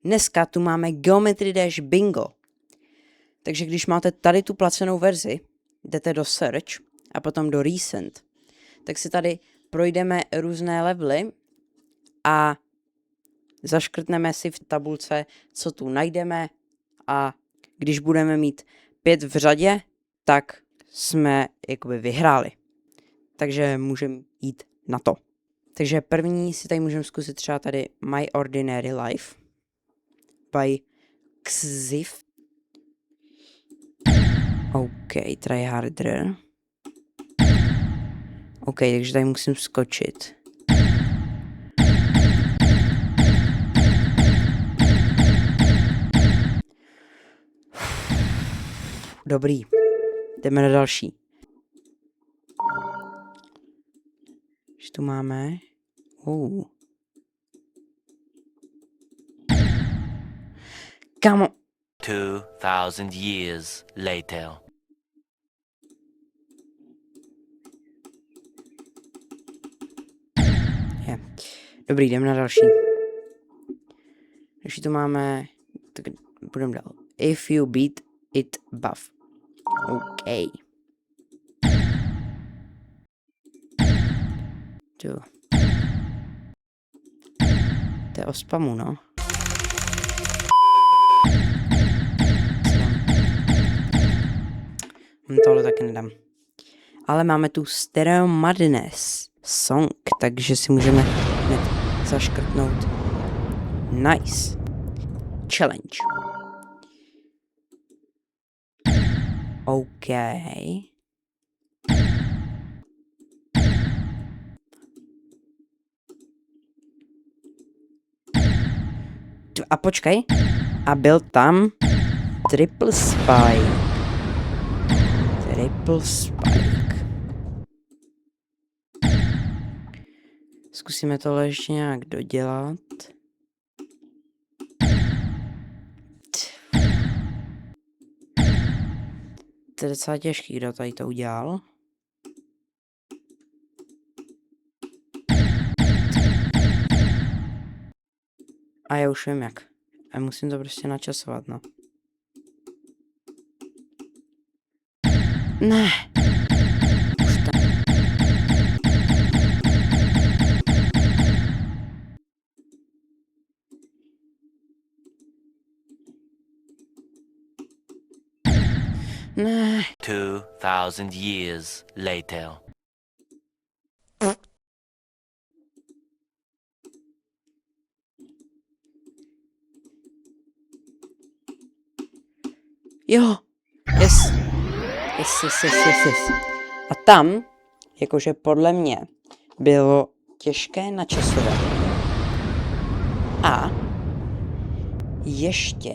Dneska tu máme Geometry Dash Bingo. Takže když máte tady tu placenou verzi, jdete do Search a potom do Recent, tak si tady projdeme různé levely a zaškrtneme si v tabulce, co tu najdeme, a když budeme mít 5 v řadě, tak jsme jakoby vyhráli. Takže můžeme jít na to. Takže první si tady můžeme zkusit třeba tady My Ordinary Life by Xif. OK, try harder. OK, takže tady musím skočit. Dobrý. Jdeme na další. Už tu máme. Kámo. 2000 years later. Je. Dobrý, jdeme na další. Další tu máme. Tak budeme dál. If you beat it buff. OK. To je o spamu, no. Tohle taky nedám. Ale máme tu Stereo Madness Song, takže si můžeme hned zaškrtnout. Nice. Challenge. OK. A počkej. A byl tam Triple Spike. Triple Spike. Zkusíme tohle ještě nějak dodělat. To je docela těžký, kdo tady to udělal. A já už vím jak. A musím to prostě načasovat, no. Ne. Už tam. Ne. 2000 years later. Jo. Yes. Yes. A tam, jakože podle mě, bylo těžké načasovat. A ještě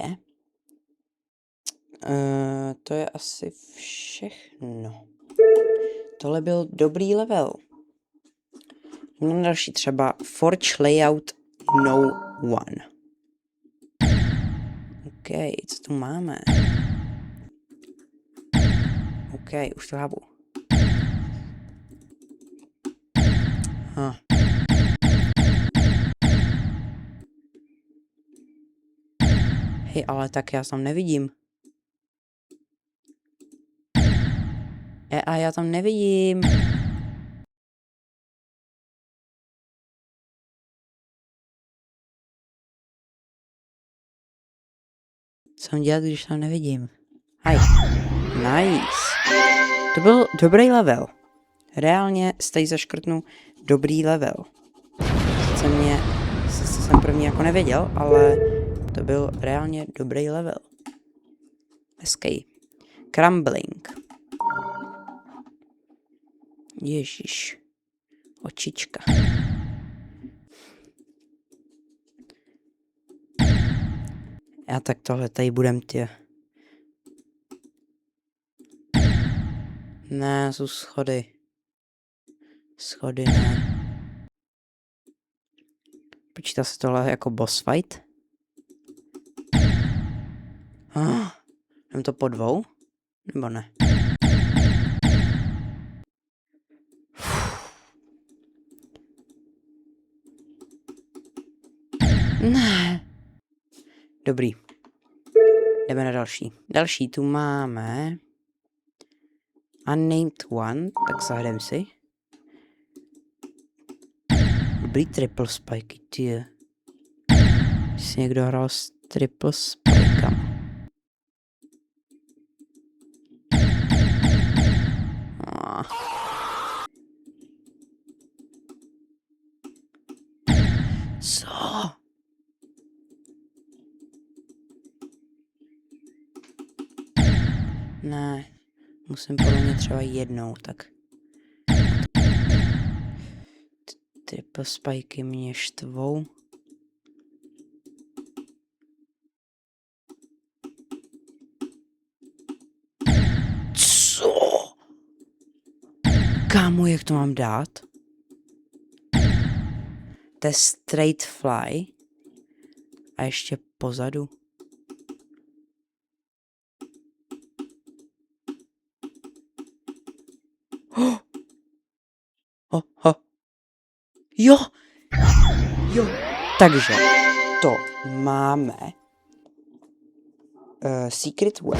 to je asi všechno. Tohle byl dobrý level. Mám další třeba Forge Layout No One. OK, co tu máme? OK, už to hápu. Hej, ale tak já tam nevidím. A já tam nevidím. Co mám dělat, když tam nevidím? Hej. Nice. To byl dobrý level. Reálně stej zaškrtnu dobrý level. Sice jsem první jako nevěděl, ale to byl reálně dobrý level. Hezký. Crumbling. Ježíš. Očička. Já tak tohle tady budem tě. Ne, jsou schody. Schody ne. Počítá se tohle jako boss fight? Jdem to po dvou? Nebo ne? Ne. Dobrý. Jdeme na další. Další tu máme Unnamed One, tak zahrajeme si. Dobrý triple spike, ty. Když si někdo hrál s triple spikama. Co? Ne, musím podle mě třeba jednou, tak. Triple spiky mě štvou. Co? Kámo, jak to mám dát? To je straight fly. A ještě pozadu. Jo! Jo! Takže to máme Secret Way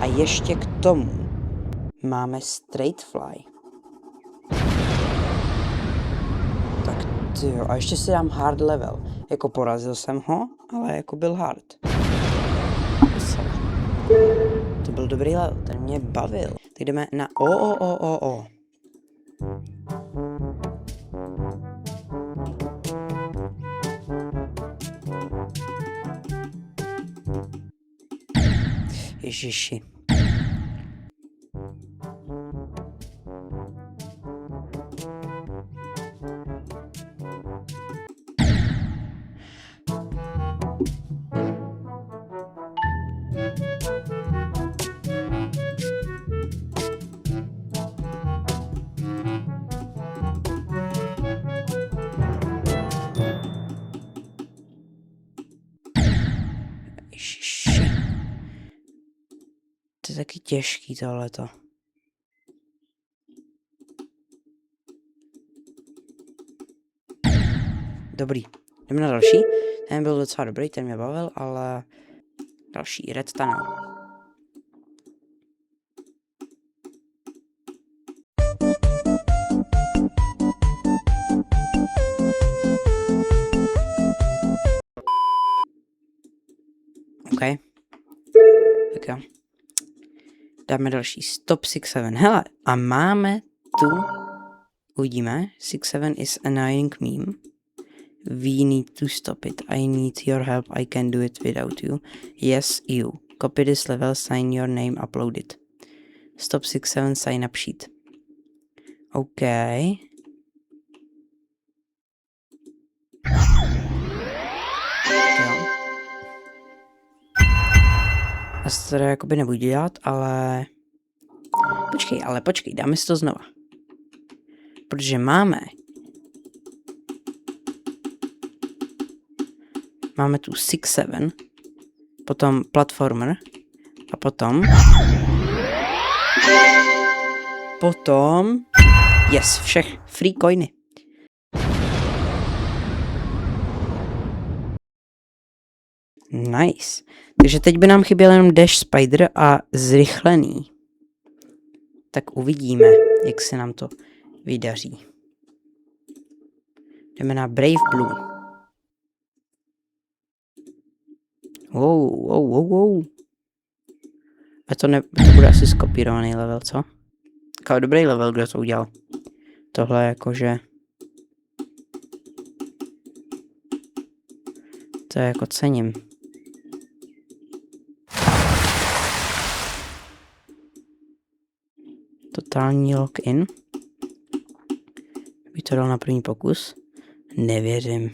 a ještě k tomu máme Straight Fly. Tak tyjo, a ještě si dám hard level. Jako porazil jsem ho, ale jako byl hard. To byl dobrý level, ten mě bavil. Tak jdeme na O. Ježiši. To je taky těžký tohleto. Dobrý. Jdeme na další. Ten byl docela dobrý, ten mě bavil, ale další Red Tunnel. OK. Tak jo. Dáme další Stop 6-7. Hele, a máme tu, uvidíme, 6-7 is annoying meme. We need to stop it. I need your help. I can do it without you. Yes, you. Copy this level, sign your name, upload it. Stop 6-7 sign up sheet. OK. Jo. Já se teda jakoby nebudu dělat, ale... Počkej, dáme si to znova. Protože máme tu 6-7, potom platformer a potom yes, všech free coiny. Nice. Takže teď by nám chyběl jenom Dash Spider a zrychlený. Tak uvidíme, jak se nám to vydaří. Jdeme na Brave Blue. Wow. A to bude asi skopírovaný level, co? Takový dobrý level, kdo to udělal. Tohle jakože... To jako cením. Totální lock-in. Bych to dal na první pokus. Nevěřím.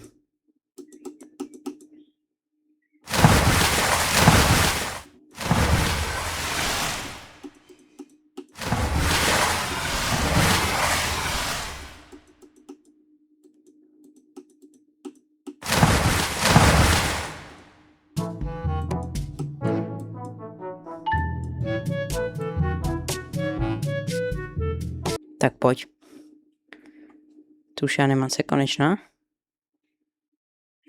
Tak pojď. Tu už je animace konečná.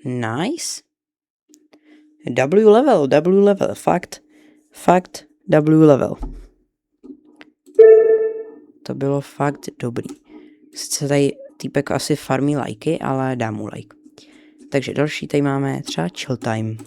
Nice. W level, fakt W level. To bylo fakt dobrý. Sice tady týpek asi farmí lajky, ale dám mu like. Takže další tady máme třeba chill time.